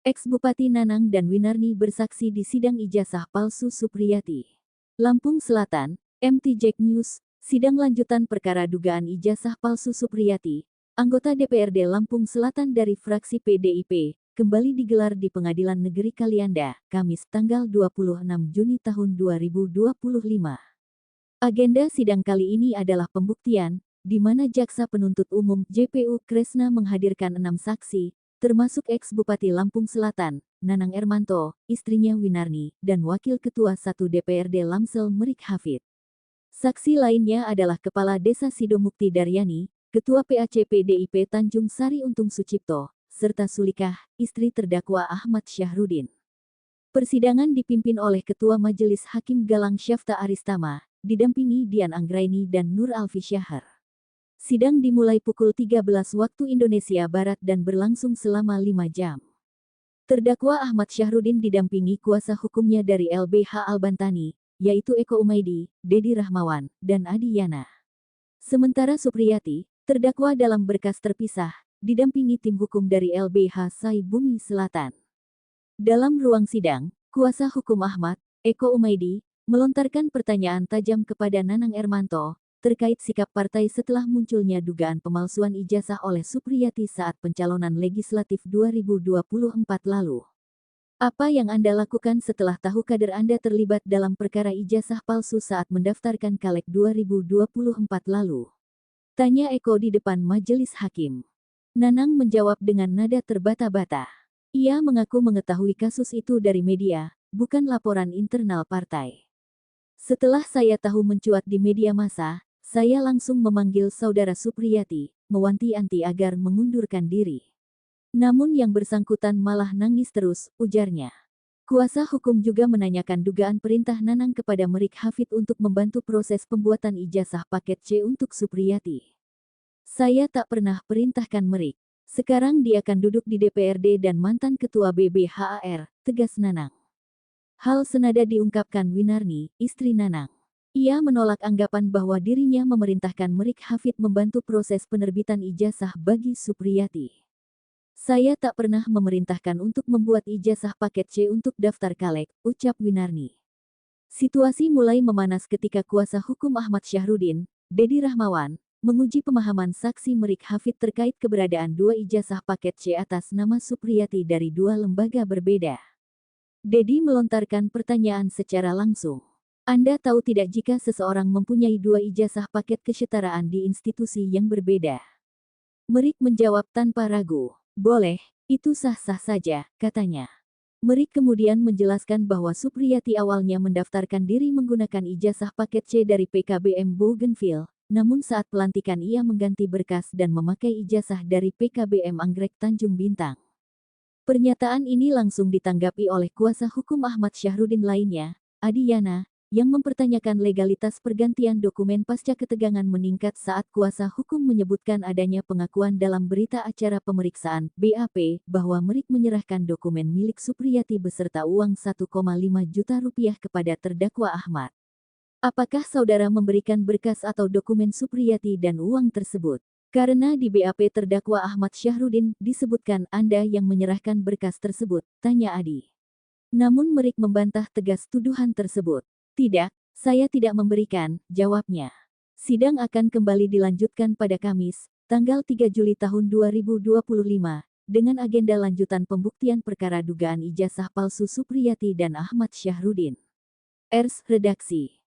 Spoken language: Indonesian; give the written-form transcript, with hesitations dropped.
Ex-Bupati Nanang dan Winarni bersaksi di sidang ijazah palsu Supriyati. Lampung Selatan, MT Jack News, sidang lanjutan perkara dugaan ijazah palsu Supriyati, anggota DPRD Lampung Selatan dari fraksi PDIP, kembali digelar di Pengadilan Negeri Kalianda, Kamis tanggal 26 Juni tahun 2025. Agenda sidang kali ini adalah pembuktian, di mana Jaksa Penuntut Umum JPU Kresna menghadirkan 6 saksi, termasuk ex-Bupati Lampung Selatan, Nanang Ermanto, istrinya Winarni, dan Wakil Ketua 1 DPRD Lamsel Merik Hafid. Saksi lainnya adalah Kepala Desa Sidomukti Daryani, Ketua PAC PDIP Tanjung Sari Untung Sucipto, serta Sulikah, istri terdakwa Ahmad Syahrudin. Persidangan dipimpin oleh Ketua Majelis Hakim Galang Syafta Aristama, didampingi Dian Anggraini dan Nur Alfi Syahar. Sidang dimulai pukul 13 waktu Indonesia Barat dan berlangsung selama 5 jam. Terdakwa Ahmad Syahrudin didampingi kuasa hukumnya dari LBH Albantani, yaitu Eko Umaidi, Dedi Rahmawan, dan Adi Yana. Sementara Supriyati, terdakwa dalam berkas terpisah, didampingi tim hukum dari LBH Sai Bumi Selatan. Dalam ruang sidang, kuasa hukum Ahmad, Eko Umaidi, melontarkan pertanyaan tajam kepada Nanang Ermanto, terkait sikap partai setelah munculnya dugaan pemalsuan ijazah oleh Supriyati saat pencalonan legislatif 2024 lalu. Apa yang Anda lakukan setelah tahu kader Anda terlibat dalam perkara ijazah palsu saat mendaftarkan caleg 2024 lalu? Tanya Eko di depan majelis hakim. Nanang menjawab dengan nada terbata-bata. Ia mengaku mengetahui kasus itu dari media, bukan laporan internal partai. Setelah saya tahu mencuat di media massa, saya langsung memanggil saudara Supriyati, mewanti-wanti agar mengundurkan diri. Namun yang bersangkutan malah nangis terus, ujarnya. Kuasa hukum juga menanyakan dugaan perintah Nanang kepada Merik Hafid untuk membantu proses pembuatan ijazah paket C untuk Supriyati. Saya tak pernah perintahkan Merik. Sekarang dia akan duduk di DPRD dan mantan ketua BBHAR, tegas Nanang. Hal senada diungkapkan Winarni, istri Nanang. Ia menolak anggapan bahwa dirinya memerintahkan Merik Hafid membantu proses penerbitan ijazah bagi Supriyati. Saya tak pernah memerintahkan untuk membuat ijazah paket C untuk daftar caleg, ucap Winarni. Situasi mulai memanas ketika kuasa hukum Ahmad Syahrudin, Dedi Rahmawan, menguji pemahaman saksi Merik Hafid terkait keberadaan 2 ijazah paket C atas nama Supriyati dari 2 lembaga berbeda. Dedi melontarkan pertanyaan secara langsung. Anda tahu tidak jika seseorang mempunyai 2 ijazah paket kesetaraan di institusi yang berbeda? Merik menjawab tanpa ragu. Boleh, itu sah-sah saja, katanya. Merik kemudian menjelaskan bahwa Supriyati awalnya mendaftarkan diri menggunakan ijazah paket C dari PKBM Bougainville, namun saat pelantikan ia mengganti berkas dan memakai ijazah dari PKBM Anggrek Tanjung Bintang. Pernyataan ini langsung ditanggapi oleh kuasa hukum Ahmad Syahrudin lainnya, Adi Yana, yang mempertanyakan legalitas pergantian dokumen pasca ketegangan meningkat saat kuasa hukum menyebutkan adanya pengakuan dalam berita acara pemeriksaan BAP bahwa Merik menyerahkan dokumen milik Supriyati beserta uang 1,5 juta rupiah kepada terdakwa Ahmad. Apakah saudara memberikan berkas atau dokumen Supriyati dan uang tersebut? Karena di BAP terdakwa Ahmad Syahrudin disebutkan Anda yang menyerahkan berkas tersebut, tanya Adi. Namun Merik membantah tegas tuduhan tersebut. Tidak, saya tidak memberikan, jawabnya. Sidang akan kembali dilanjutkan pada Kamis, tanggal 3 Juli tahun 2025, dengan agenda lanjutan pembuktian perkara dugaan ijazah palsu Supriyati dan Ahmad Syahrudin. Redaksi.